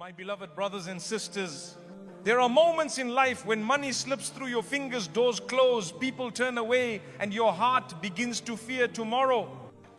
My beloved brothers and sisters, there are moments in life when money slips through your fingers, doors close, people turn away, and your heart begins to fear tomorrow.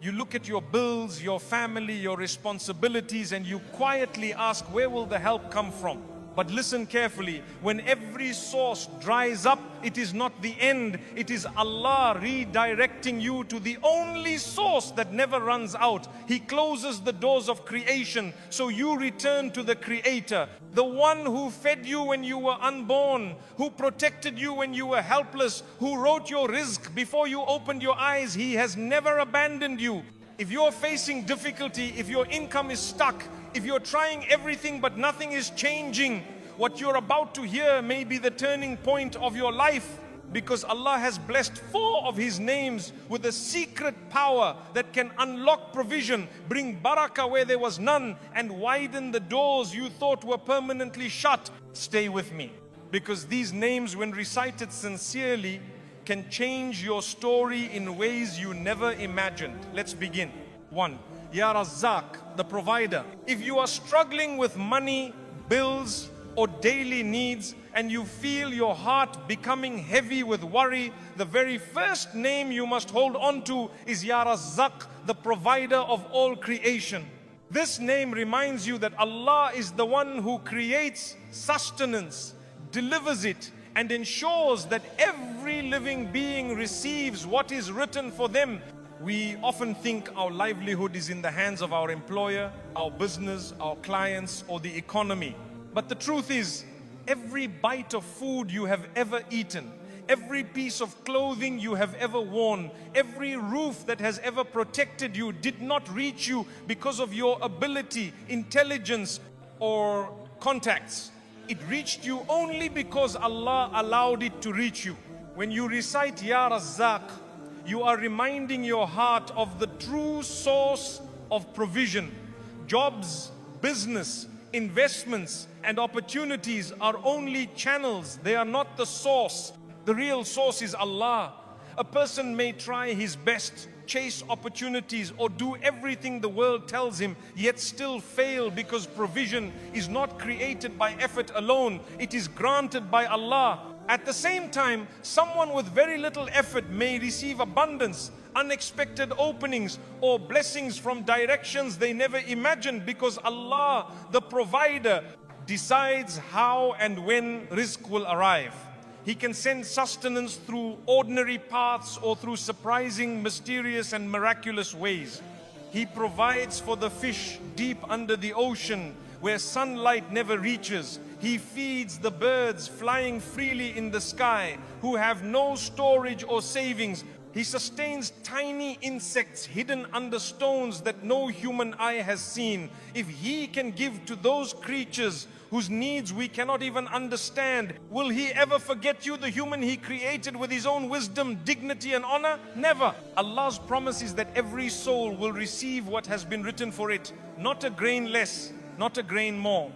You look at your bills, your family, your responsibilities, and you quietly ask, where will the help come from? But listen carefully, when every source dries up, it is not the end. It is Allah redirecting you to the only source that never runs out. He closes the doors of creation, so you return to the Creator, the one who fed you when you were unborn, who protected you when you were helpless, who wrote your rizq before you opened your eyes. He has never abandoned you. If you're facing difficulty, if your income is stuck, if you're trying everything but nothing is changing, what you're about to hear may be the turning point of your life, because Allah has blessed 4 of His names with a secret power that can unlock provision, bring barakah where there was none, and widen the doors you thought were permanently shut. Stay with me, because these names, when recited sincerely, can change your story in ways you never imagined. Let's begin. 1. Ya Razzaq, the provider. If you are struggling with money, bills, or daily needs, and you feel your heart becoming heavy with worry, the very first name you must hold on to is Ya Razzaq, the provider of all creation. This name reminds you that Allah is the one who creates sustenance, delivers it, and ensures that every living being receives what is written for them. We often think our livelihood is in the hands of our employer, our business, our clients, or the economy. But the truth is, every bite of food you have ever eaten, every piece of clothing you have ever worn, every roof that has ever protected you did not reach you because of your ability, intelligence, or contacts. It reached you only because Allah allowed it to reach you. When you recite Ya Razzaq, you are reminding your heart of the true source of provision. Jobs, business, investments, and opportunities are only channels. They are not the source. The real source is Allah. A person may try his best, chase opportunities, or do everything the world tells him, yet still fail, because provision is not created by effort alone. It is granted by Allah. At the same time, someone with very little effort may receive abundance, unexpected openings, or blessings from directions they never imagined, because Allah, the provider, decides how and when rizq will arrive. He can send sustenance through ordinary paths or through surprising, mysterious, and miraculous ways. He provides for the fish deep under the ocean, where sunlight never reaches. He feeds the birds flying freely in the sky, who have no storage or savings. He sustains tiny insects hidden under stones that no human eye has seen. If He can give to those creatures whose needs we cannot even understand, will He ever forget you, the human He created with His own wisdom, dignity, and honor? Never. Allah's promise is that every soul will receive what has been written for it, not a grain less, not a grain more.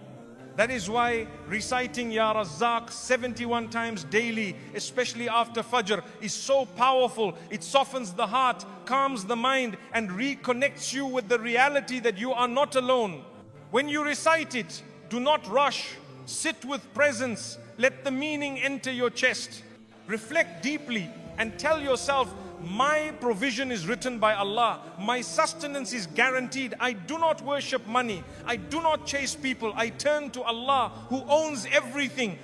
That is why reciting Ya Razzaq 71 times daily, especially after Fajr, is so powerful. It softens the heart, calms the mind, and reconnects you with the reality that you are not alone. When you recite it, do not rush. Sit with presence. Let the meaning enter your chest. Reflect deeply and tell yourself, my provision is written by Allah. My sustenance is guaranteed. I do not worship money. I do not chase people. I turn to Allah who owns everything.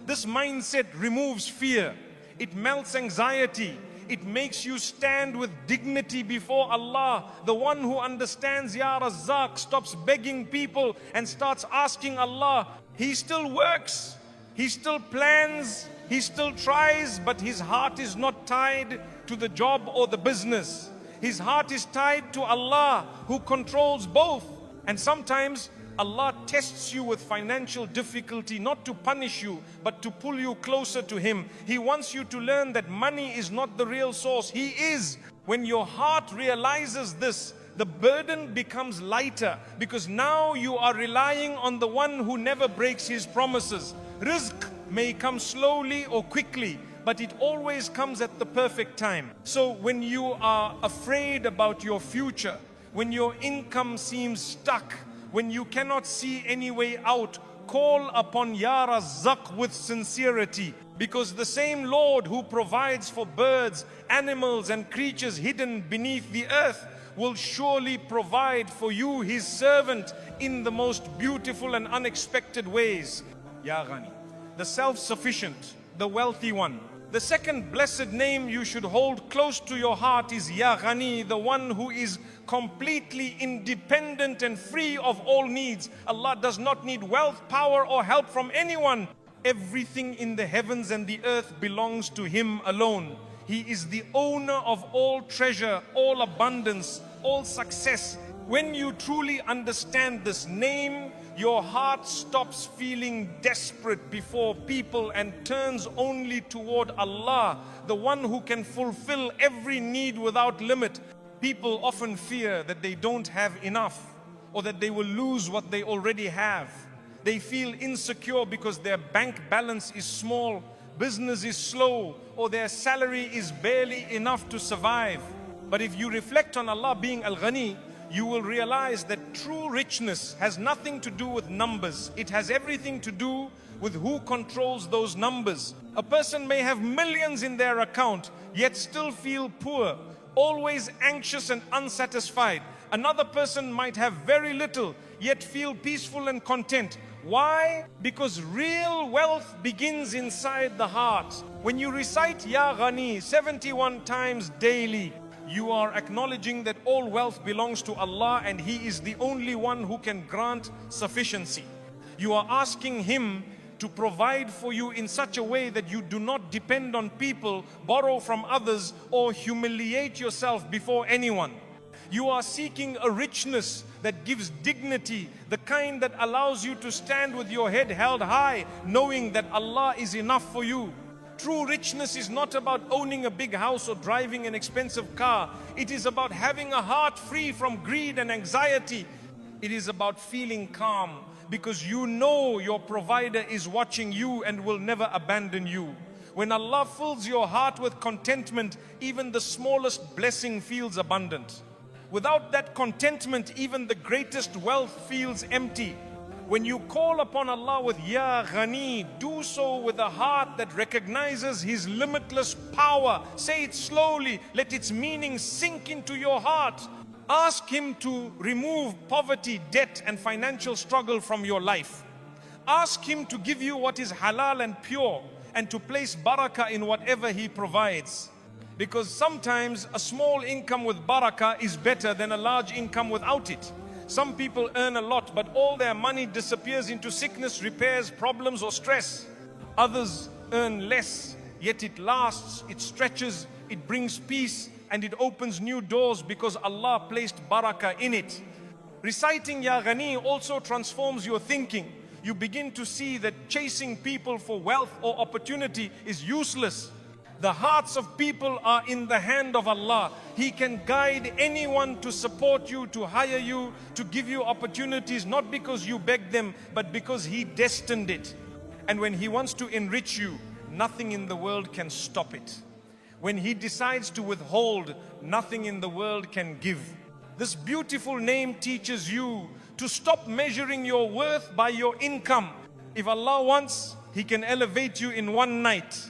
This mindset removes fear. It melts anxiety. It makes you stand with dignity before Allah. The one who understands Ya Razzaq stops begging people and starts asking Allah. He still works. He still plans. He still tries, but his heart is not tied to the job or the business. His heart is tied to Allah, who controls both. And sometimes Allah tests you with financial difficulty, not to punish you, but to pull you closer to Him. He wants you to learn that money is not the real source. He is. When your heart realizes this, the burden becomes lighter, because now you are relying on the one who never breaks His promises. Rizq may come slowly or quickly, but it always comes at the perfect time. So when you are afraid about your future, when your income seems stuck, When you cannot see any way out, call upon Ya Razzaq with sincerity, because the same Lord who provides for birds, animals and creatures hidden beneath the earth will surely provide for you, His servant, in the most beautiful and unexpected ways. Ya Ghani, the self-sufficient, the wealthy one. The second blessed name you should hold close to your heart is Ya Ghani, the one who is completely independent and free of all needs. Allah does not need wealth, power or help from anyone. Everything in the heavens and the earth belongs to Him alone. He is the owner of all treasure, all abundance, all success. When you truly understand this name, your heart stops feeling desperate before people and turns only toward Allah, the one who can fulfill every need without limit. People often fear that they don't have enough, or that they will lose what they already have. They feel insecure because their bank balance is small, business is slow, or their salary is barely enough to survive. But if you reflect on Allah being Al-Ghani, you will realize that true richness has nothing to do with numbers. It has everything to do with who controls those numbers. A person may have millions in their account, yet still feel poor, always anxious and unsatisfied. Another person might have very little, yet feel peaceful and content. Why? Because real wealth begins inside the heart. When you recite Ya Ghani 71 times daily, you are acknowledging that all wealth belongs to Allah and He is the only one who can grant sufficiency. You are asking Him to provide for you in such a way that you do not depend on people, borrow from others, or humiliate yourself before anyone. You are seeking a richness that gives dignity, the kind that allows you to stand with your head held high, knowing that Allah is enough for you. True richness is not about owning a big house or driving an expensive car. It is about having a heart free from greed and anxiety. It is about feeling calm because you know your provider is watching you and will never abandon you. When Allah fills your heart with contentment, even the smallest blessing feels abundant. Without that contentment, even the greatest wealth feels empty. When you call upon Allah with Ya Ghani, do so with a heart that recognizes His limitless power. Say it slowly, let its meaning sink into your heart. Ask Him to remove poverty, debt and financial struggle from your life. Ask Him to give you what is halal and pure, and to place barakah in whatever He provides. Because sometimes a small income with barakah is better than a large income without it. Some people earn a lot, but all their money disappears into sickness, repairs, problems or stress. Others earn less, yet it lasts, it stretches, it brings peace and it opens new doors because Allah placed barakah in it. Reciting Ya Ghani also transforms your thinking. You begin to see that chasing people for wealth or opportunity is useless. The hearts of people are in the hand of Allah. He can guide anyone to support you, to hire you, to give you opportunities, not because you begged them, but because He destined it. And when He wants to enrich you, nothing in the world can stop it. When He decides to withhold, nothing in the world can give. This beautiful name teaches you to stop measuring your worth by your income. If Allah wants, He can elevate you in one night.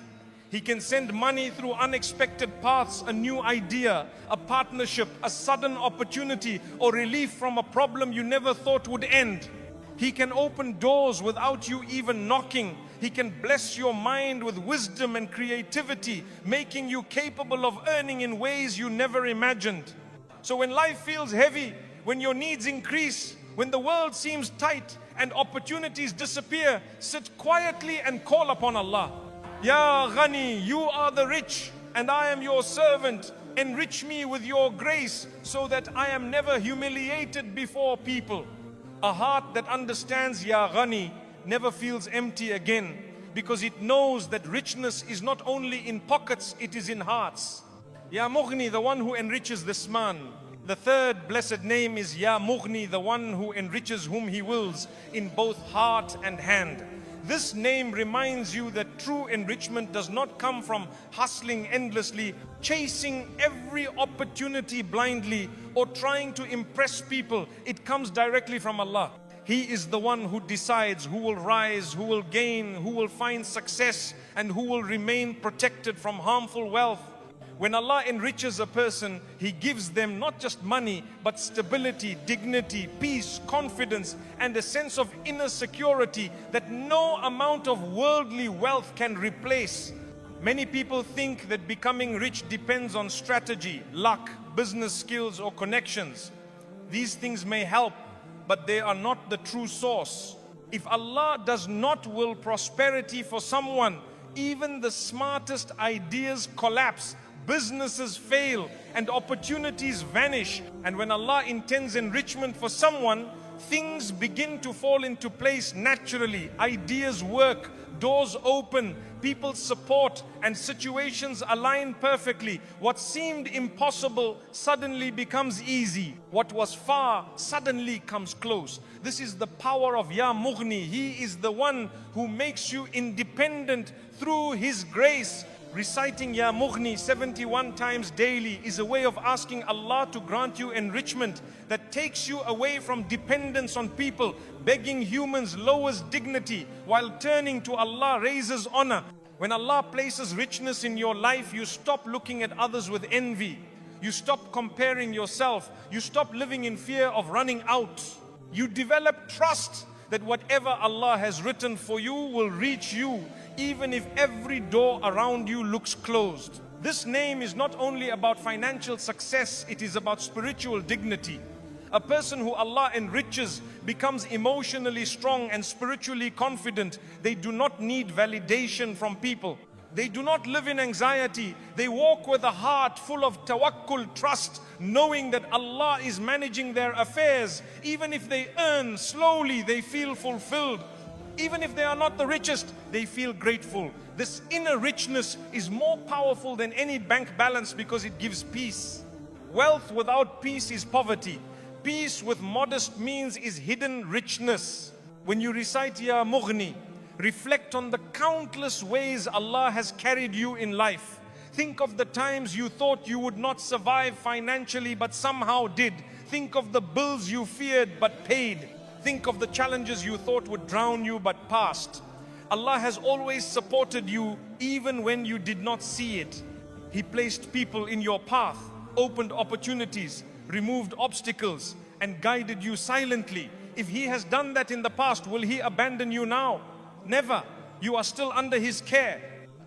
He can send money through unexpected paths, a new idea, a partnership, a sudden opportunity, or relief from a problem you never thought would end. He can open doors without you even knocking. He can bless your mind with wisdom and creativity, making you capable of earning in ways you never imagined. So when life feels heavy, when your needs increase, when the world seems tight and opportunities disappear, sit quietly and call upon Allah. Ya Ghani, you are the rich and I am your servant. Enrich me with your grace so that I am never humiliated before people. A heart that understands Ya Ghani never feels empty again, because it knows that richness is not only in pockets, it is in hearts. Ya Mughni, the one who enriches this man. The third blessed name is Ya Mughni, the one who enriches whom He wills in both heart and hand. This name reminds you that true enrichment does not come from hustling endlessly, chasing every opportunity blindly, or trying to impress people. It comes directly from Allah. He is the one who decides who will rise, who will gain, who will find success, and who will remain protected from harmful wealth. When Allah enriches a person, He gives them not just money, but stability, dignity, peace, confidence, and a sense of inner security that no amount of worldly wealth can replace. Many people think that becoming rich depends on strategy, luck, business skills, or connections. These things may help, but they are not the true source. If Allah does not will prosperity for someone, even the smartest ideas collapse, businesses fail, and opportunities vanish. And when Allah intends enrichment for someone, things begin to fall into place naturally. Ideas work, doors open, people support, and situations align perfectly. What seemed impossible suddenly becomes easy. What was far suddenly comes close. This is the power of Ya Mughni. He is the one who makes you independent through His grace. Reciting Ya Mughni 71 times daily is a way of asking Allah to grant you enrichment that takes you away from dependence on people. Begging humans lowers dignity, while turning to Allah raises honor. When Allah places richness in your life, you stop looking at others with envy. You stop comparing yourself. You stop living in fear of running out. You develop trust that whatever Allah has written for you will reach you, even if every door around you looks closed. This name is not only about financial success, it is about spiritual dignity. A person who Allah enriches becomes emotionally strong and spiritually confident. They do not need validation from people. They do not live in anxiety. They walk with a heart full of tawakkul, trust, knowing that Allah is managing their affairs. Even if they earn slowly, they feel fulfilled. Even if they are not the richest, they feel grateful. This inner richness is more powerful than any bank balance because it gives peace. Wealth without peace is poverty. Peace with modest means is hidden richness. When you recite Ya Mughni, reflect on the countless ways Allah has carried you in life. Think of the times you thought you would not survive financially but somehow did. Think of the bills you feared but paid. Think of the challenges you thought would drown you but passed. Allah has always supported you even when you did not see it. He placed people in your path, opened opportunities, removed obstacles, and guided you silently. If He has done that in the past, will He abandon you now? Never. You are still under His care.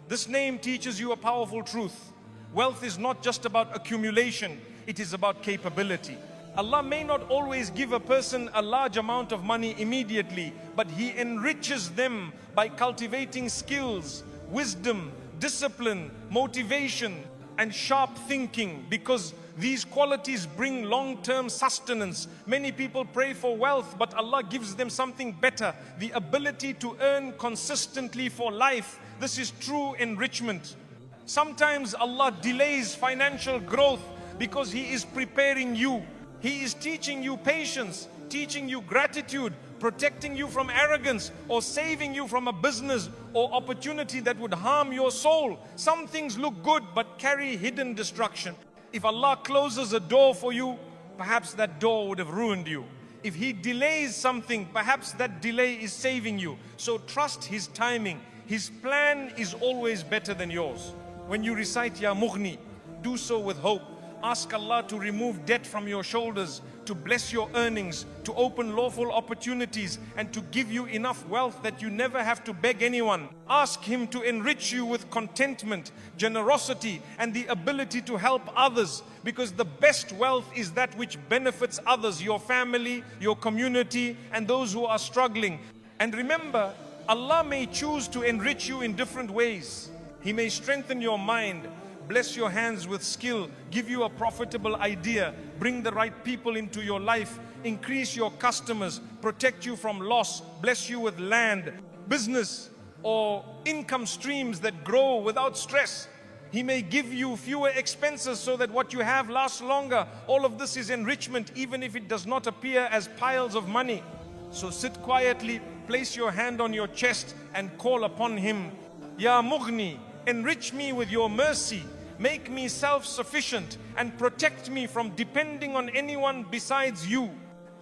This name teaches you a powerful truth. Wealth is not just about accumulation, it is about capability. Allah may not always give a person a large amount of money immediately, but He enriches them by cultivating skills, wisdom, discipline, motivation, and sharp thinking, because these qualities bring long-term sustenance. Many people pray for wealth, but Allah gives them something better, the ability to earn consistently for life. This is true enrichment. Sometimes Allah delays financial growth because He is preparing you. He is teaching you patience, teaching you gratitude, protecting you from arrogance, or saving you from a business or opportunity that would harm your soul. Some things look good but carry hidden destruction. If Allah closes a door for you, perhaps that door would have ruined you. If He delays something, perhaps that delay is saving you. So trust His timing. His plan is always better than yours. When you recite Ya Mughni, do so with hope. Ask Allah to remove debt from your shoulders, to bless your earnings, to open lawful opportunities, and to give you enough wealth that you never have to beg anyone. Ask Him to enrich you with contentment, generosity, and the ability to help others, because the best wealth is that which benefits others, your family, your community, and those who are struggling. And remember, Allah may choose to enrich you in different ways. He may strengthen your mind, bless your hands with skill, give you a profitable idea, bring the right people into your life, increase your customers, protect you from loss, bless you with land, business, or income streams that grow without stress. He may give you fewer expenses so that what you have lasts longer. All of this is enrichment, even if it does not appear as piles of money. So sit quietly, place your hand on your chest and call upon Him. Ya Mughni, enrich me with your mercy. Make me self-sufficient and protect me from depending on anyone besides you.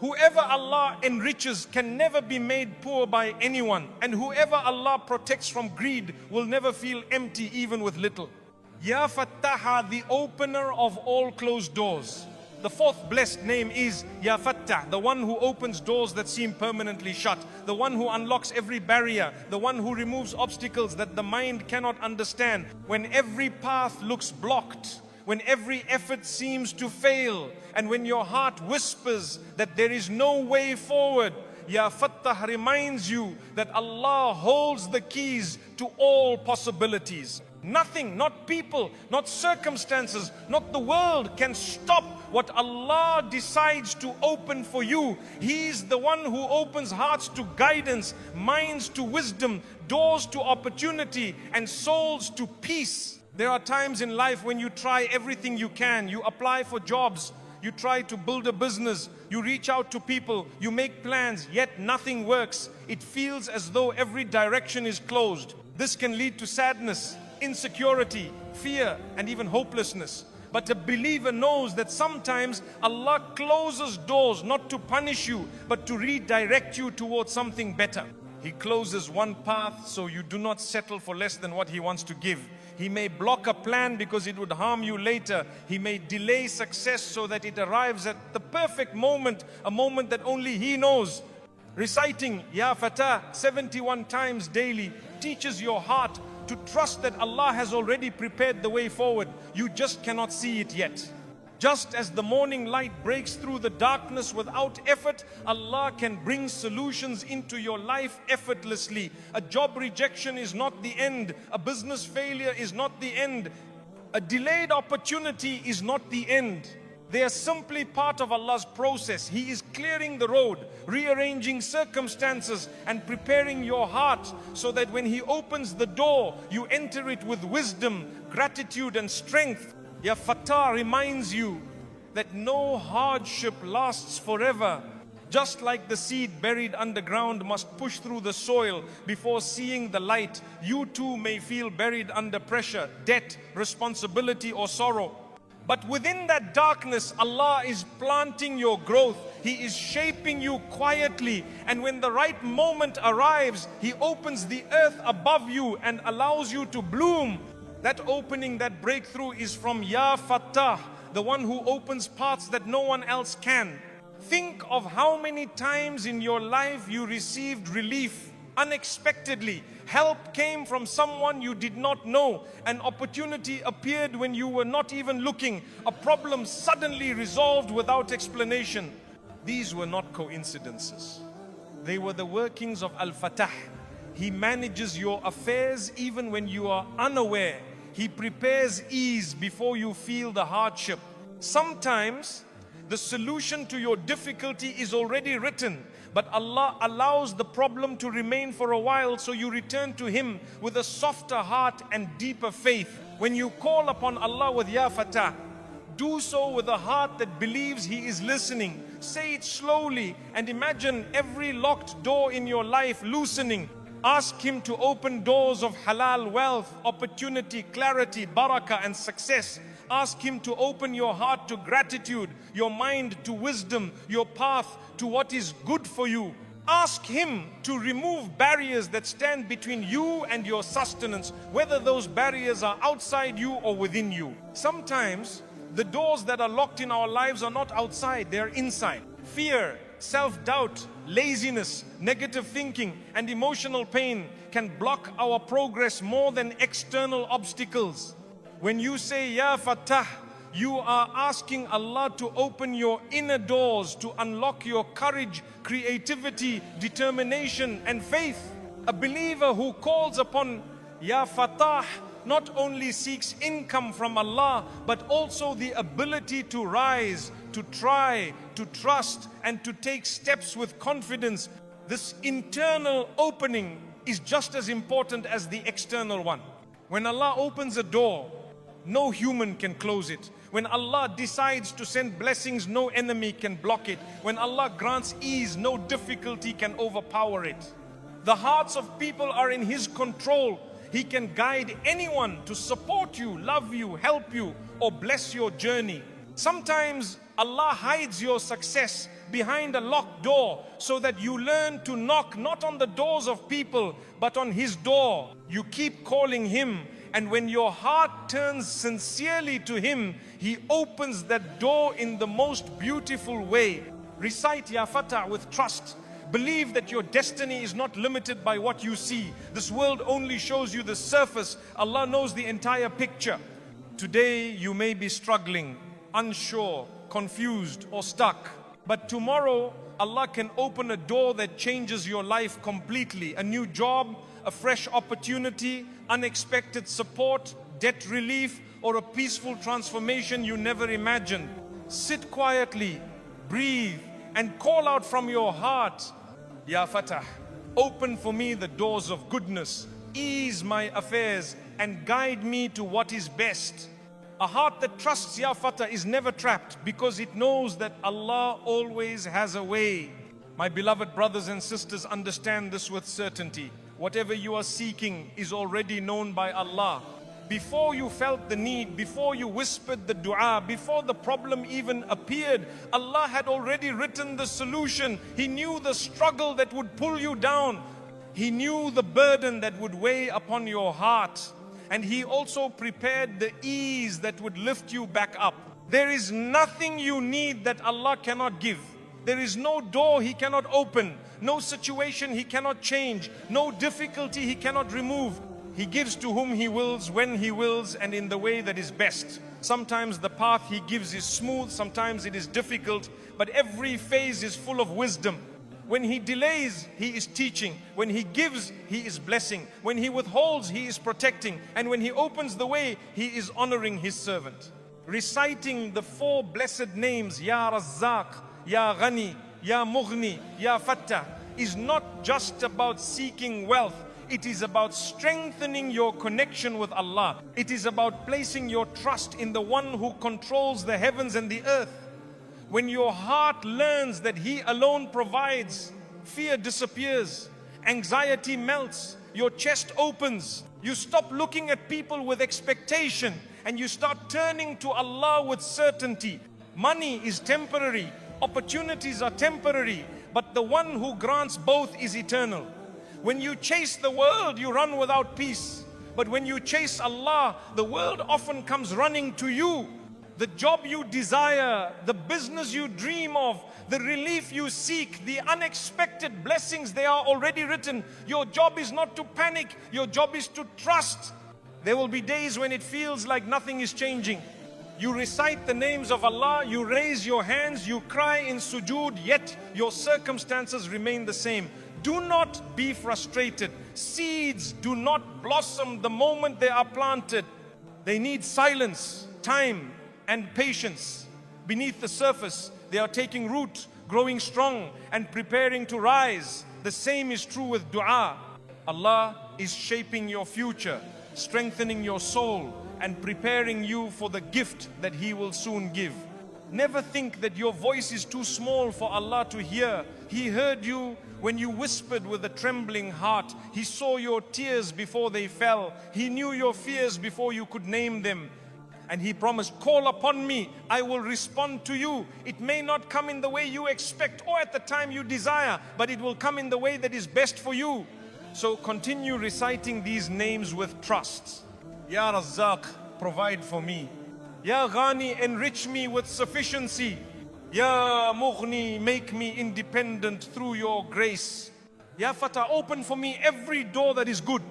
Whoever Allah enriches can never be made poor by anyone, and whoever Allah protects from greed will never feel empty even with little. Ya Fattaha, the opener of all closed doors. The fourth blessed name is Ya Fattah, the one who opens doors that seem permanently shut, the one who unlocks every barrier, the one who removes obstacles that the mind cannot understand. When every path looks blocked, when every effort seems to fail, and when your heart whispers that there is no way forward, Ya Fattah reminds you that Allah holds the keys to all possibilities. Nothing, not people, not circumstances, not the world can stop what Allah decides to open for you. He's the one who opens hearts to guidance, minds to wisdom, doors to opportunity, and souls to peace. There are times in life when you try everything you can. You apply for jobs, you try to build a business, you reach out to people, you make plans, yet nothing works. It feels as though every direction is closed. This can lead to sadness, insecurity, fear, and even hopelessness. But a believer knows that sometimes Allah closes doors not to punish you, but to redirect you towards something better. He closes one path so you do not settle for less than what He wants to give. He may block a plan because it would harm you later. He may delay success so that it arrives at the perfect moment, a moment that only He knows. Reciting Ya Fatah 71 times daily teaches your heart to trust that Allah has already prepared the way forward. You just cannot see it yet. Just as the morning light breaks through the darkness without effort, Allah can bring solutions into your life effortlessly. A job rejection is not the end. A business failure is not the end. A delayed opportunity is not the end. They are simply part of Allah's process. He is clearing the road, rearranging circumstances, and preparing your heart so that when He opens the door, you enter it with wisdom, gratitude, and strength. Ya Fatah reminds you that no hardship lasts forever. Just like the seed buried underground must push through the soil before seeing the light, you too may feel buried under pressure, debt, responsibility, or sorrow. But within that darkness, Allah is planting your growth. He is shaping you quietly. And when the right moment arrives, He opens the earth above you and allows you to bloom. That opening, that breakthrough is from Ya Fattah, the one who opens paths that no one else can. Think of how many times in your life you received relief unexpectedly. Help came from someone you did not know. An opportunity appeared when you were not even looking. A problem suddenly resolved without explanation. These were not coincidences. They were the workings of Al-Fatah. He manages your affairs even when you are unaware. He prepares ease before you feel the hardship. Sometimes the solution to your difficulty is already written, but Allah allows the problem to remain for a while so you return to Him with a softer heart and deeper faith. When you call upon Allah with Ya Fatah, do so with a heart that believes He is listening. Say it slowly and imagine every locked door in your life loosening. Ask Him to open doors of halal wealth, opportunity, clarity, barakah, and success. Ask Him to open your heart to gratitude, your mind to wisdom, your path to what is good for you. Ask Him to remove barriers that stand between you and your sustenance, whether those barriers are outside you or within you. Sometimes the doors that are locked in our lives are not outside, they are inside. Fear, self-doubt, laziness, negative thinking, and emotional pain can block our progress more than external obstacles. When you say Ya Fatah, you are asking Allah to open your inner doors to unlock your courage, creativity, determination, and faith. A believer who calls upon Ya Fatah not only seeks income from Allah, but also the ability to rise, to try, to trust, and to take steps with confidence. This internal opening is just as important as the external one. When Allah opens a door, no human can close it. When Allah decides to send blessings, no enemy can block it. When Allah grants ease, no difficulty can overpower it. The hearts of people are in His control. He can guide anyone to support you, love you, help you, or bless your journey. Sometimes Allah hides your success behind a locked door so that you learn to knock not on the doors of people but on His door. You keep calling Him, and when your heart turns sincerely to Him, He opens that door in the most beautiful way. Recite Ya Fatah with trust. Believe that your destiny is not limited by what you see. This world only shows you the surface. Allah knows the entire picture. Today you may be struggling, unsure, confused, or stuck. But tomorrow Allah can open a door that changes your life completely. A new job, a fresh opportunity, unexpected support, debt relief, or a peaceful transformation you never imagined. Sit quietly, breathe, and call out from your heart, Ya Fatah, open for me the doors of goodness, ease my affairs, and guide me to what is best. A heart that trusts Ya Fatah is never trapped because it knows that Allah always has a way. My beloved brothers and sisters, understand this with certainty. Whatever you are seeking is already known by Allah. Before you felt the need, before you whispered the dua, before the problem even appeared, Allah had already written the solution. He knew the struggle that would pull you down. He knew the burden that would weigh upon your heart. And He also prepared the ease that would lift you back up. There is nothing you need that Allah cannot give. There is no door He cannot open, no situation He cannot change, no difficulty He cannot remove. He gives to whom He wills, when He wills, and in the way that is best. Sometimes the path He gives is smooth, sometimes it is difficult, but every phase is full of wisdom. When He delays, He is teaching. When He gives, He is blessing. When He withholds, He is protecting. And when He opens the way, He is honoring His servant. Reciting the 4 blessed names, Ya Razzaq, Ya Ghani, Ya Mughni, Ya Fattah, is not just about seeking wealth. It is about strengthening your connection with Allah. It is about placing your trust in the one who controls the heavens and the earth. When your heart learns that He alone provides, fear disappears, anxiety melts, your chest opens. You stop looking at people with expectation and you start turning to Allah with certainty. Money is temporary, opportunities are temporary, but the one who grants both is eternal. When you chase the world, you run without peace. But when you chase Allah, the world often comes running to you. The job you desire, the business you dream of, the relief you seek, the unexpected blessings, they are already written. Your job is not to panic, your job is to trust. There will be days when it feels like nothing is changing. You recite the names of Allah, you raise your hands, you cry in sujood, yet your circumstances remain the same. Do not be frustrated. Seeds do not blossom the moment they are planted. They need silence, time, and patience. Beneath the surface, they are taking root, growing strong, and preparing to rise. The same is true with dua. Allah is shaping your future, strengthening your soul, and preparing you for the gift that He will soon give. Never think that your voice is too small for Allah to hear. He heard you when you whispered with a trembling heart. He saw your tears before they fell. He knew your fears before you could name them. And He promised, call upon me, I will respond to you. It may not come in the way you expect or at the time you desire, but it will come in the way that is best for you. So continue reciting these names with trust. Ya Razzaq, provide for me. Ya Ghani, enrich me with sufficiency. Ya Mughni, make me independent through your grace. Ya Fatah, open for me every door that is good.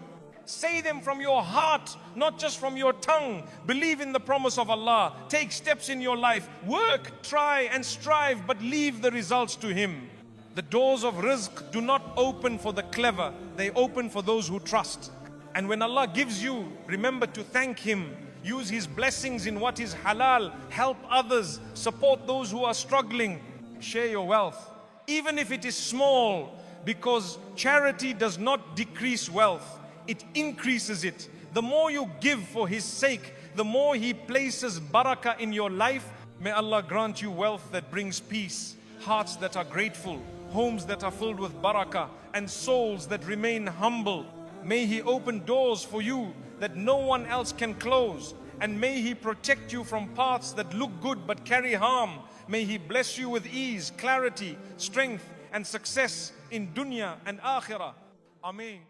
Say them from your heart, not just from your tongue. Believe in the promise of Allah. Take steps in your life. Work, try and strive, but leave the results to Him. The doors of rizq do not open for the clever. They open for those who trust. And when Allah gives you, remember to thank Him. Use His blessings in what is halal. Help others. Support those who are struggling. Share your wealth, even if it is small, because charity does not decrease wealth. It increases it. The more you give for His sake, the more He places barakah in your life. May Allah grant you wealth that brings peace, hearts that are grateful, homes that are filled with barakah, and souls that remain humble. May He open doors for you that no one else can close. And may He protect you from paths that look good but carry harm. May He bless you with ease, clarity, strength and success in dunya and akhirah. Ameen.